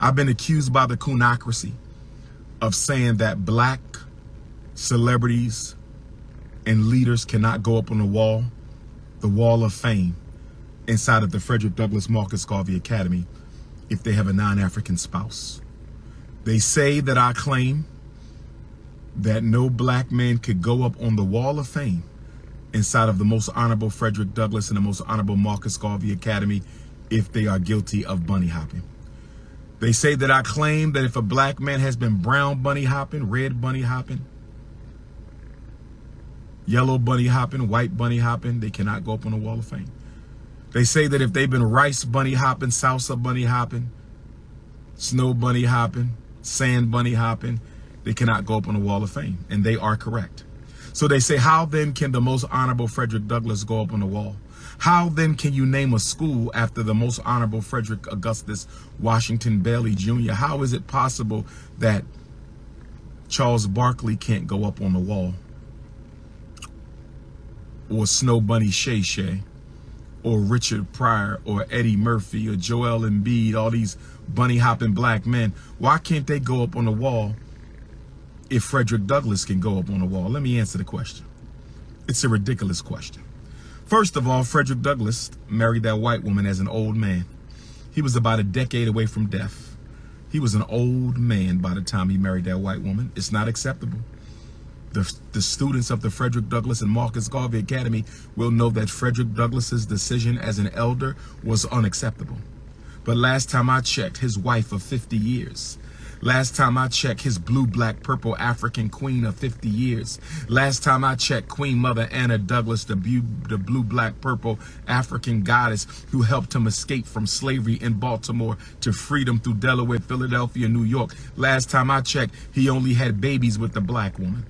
I've been accused by the Coonacratie of saying that black celebrities and leaders cannot go up on the wall of fame inside of the Frederic Douglass Marcus Garvey Academy if they have a non-African spouse. They say that I claim that no black man could go up on the wall of fame inside of the most honorable Frederic Douglass and the most honorable Marcus Garvey Academy if they are guilty of bunny hopping. They say that I claim that if a black man has been brown bunny hopping, red bunny hopping, yellow bunny hopping, white bunny hopping, they cannot go up on the wall of fame. They say that if they've been rice bunny hopping, salsa bunny hopping, snow bunny hopping, sand bunny hopping, they cannot go up on the wall of fame. And they are correct. So they say, how then can the most honorable Frederic Douglass go up on the wall? How then can you name a school after the most honorable Frederick Augustus Washington Bailey Jr.? How is it possible that Charles Barkley can't go up on the wall? Or Snow Bunny Shay Shay, or Richard Pryor, or Eddie Murphy, or Joel Embiid, all these bunny hopping black men? Why can't they go up on the wall if Frederic Douglass can go up on the wall? Let me answer the question. It's a ridiculous question. First of all, Frederic Douglass married that white woman as an old man. He was about a decade away from death. He was an old man by the time he married that white woman. It's not acceptable. The students of the Frederic Douglass and Marcus Garvey Academy will know that Frederic Douglass's decision as an elder was unacceptable. But last time I checked, his wife of 50 years. Last time I checked, his blue, black, purple African queen of 50 years. Last time I checked, Queen Mother Anna Douglas, the blue, black, purple African goddess who helped him escape from slavery in Baltimore to freedom through Delaware, Philadelphia, New York. Last time I checked, he only had babies with the black woman.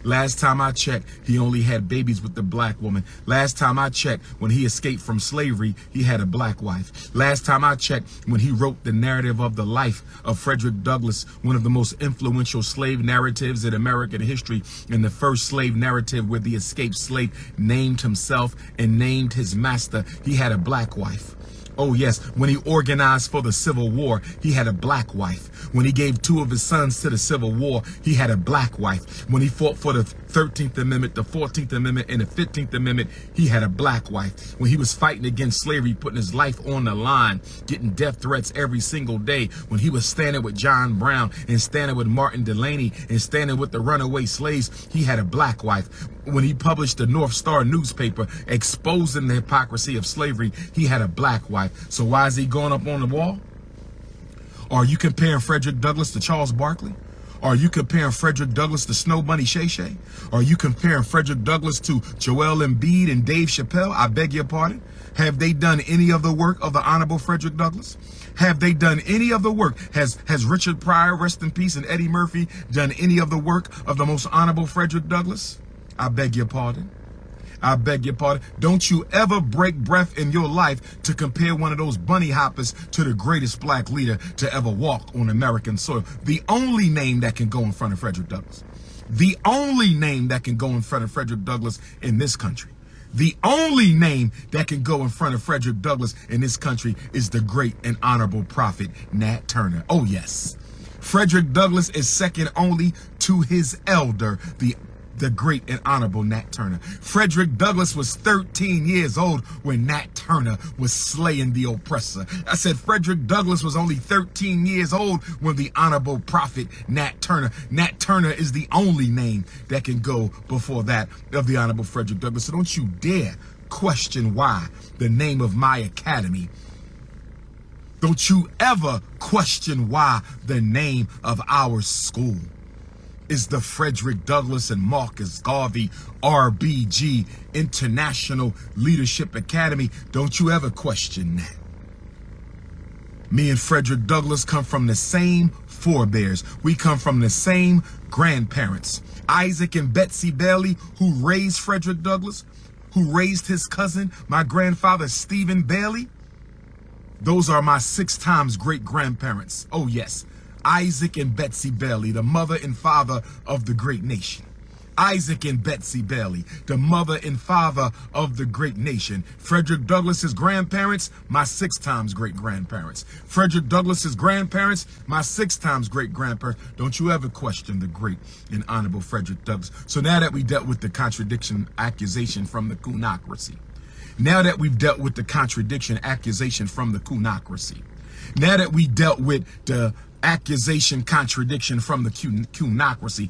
Last time I checked, he only had babies with the black woman. Last time I checked, when he escaped from slavery, he had a black wife. Last time I checked, when he wrote the narrative of the life of Frederic Douglass, one of the most influential slave narratives in American history, and the first slave narrative where the escaped slave named himself and named his master, he had a black wife. Oh yes, when he organized for the Civil War, he had a black wife. When he gave 2 of his sons to the Civil War, he had a black wife. When he fought for the 13th Amendment, the 14th Amendment, and the 15th Amendment, he had a black wife. When he was fighting against slavery, putting his life on the line, getting death threats every single day, when he was standing with John Brown and standing with Martin Delany and standing with the runaway slaves, he had a black wife. When he published the North Star newspaper exposing the hypocrisy of slavery, he had a black wife. So why is he going up on the wall? Are you comparing Frederic Douglass to Charles Barkley? Are you comparing Frederic Douglass to Snow Bunny Shay Shay? Are you comparing Frederic Douglass to Joel Embiid and Dave Chappelle? I beg your pardon. Have they done any of the work of the Honorable Frederic Douglass? Have they done any of the work? Has Richard Pryor, rest in peace, and Eddie Murphy done any of the work of the most honorable Frederic Douglass? I beg your pardon. I beg your pardon. Don't you ever break breath in your life to compare one of those bunny hoppers to the greatest black leader to ever walk on American soil. The only name that can go in front of Frederic Douglass. The only name that can go in front of Frederic Douglass in this country. The only name that can go in front of Frederic Douglass in this country is the great and honorable prophet Nat Turner. Oh yes. Frederic Douglass is second only to his elder, the great and honorable Nat Turner. Frederic Douglass was 13 years old when Nat Turner was slaying the oppressor. I said Frederic Douglass was only 13 years old when the honorable prophet Nat Turner. Nat Turner is the only name that can go before that of the honorable Frederic Douglass. So don't you dare question why the name of my academy. Don't you ever question why the name of our school is the Frederic Douglass and Marcus Garvey RBG International Leadership Academy. Don't you ever question that. Me and Frederic Douglass come from the same forebears. We come from the same grandparents. Isaac and Betsy Bailey, who raised Frederic Douglass, who raised his cousin, my grandfather Stephen Bailey. Those are my 6 times great grandparents. Oh yes. Isaac and Betsy Bailey, the mother and father of the great nation. Isaac and Betsy Bailey, the mother and father of the great nation. Frederic Douglass's grandparents, my 6 times great grandparents. Frederic Douglass's grandparents, my 6 times great grandparents. Don't you ever question the great and honorable Frederic Douglass. So now that we dealt with the contradiction accusation from the Coonacratie, now that we've dealt with the contradiction accusation from the Coonacratie, now that we dealt with the accusation contradiction from the Coonacratie,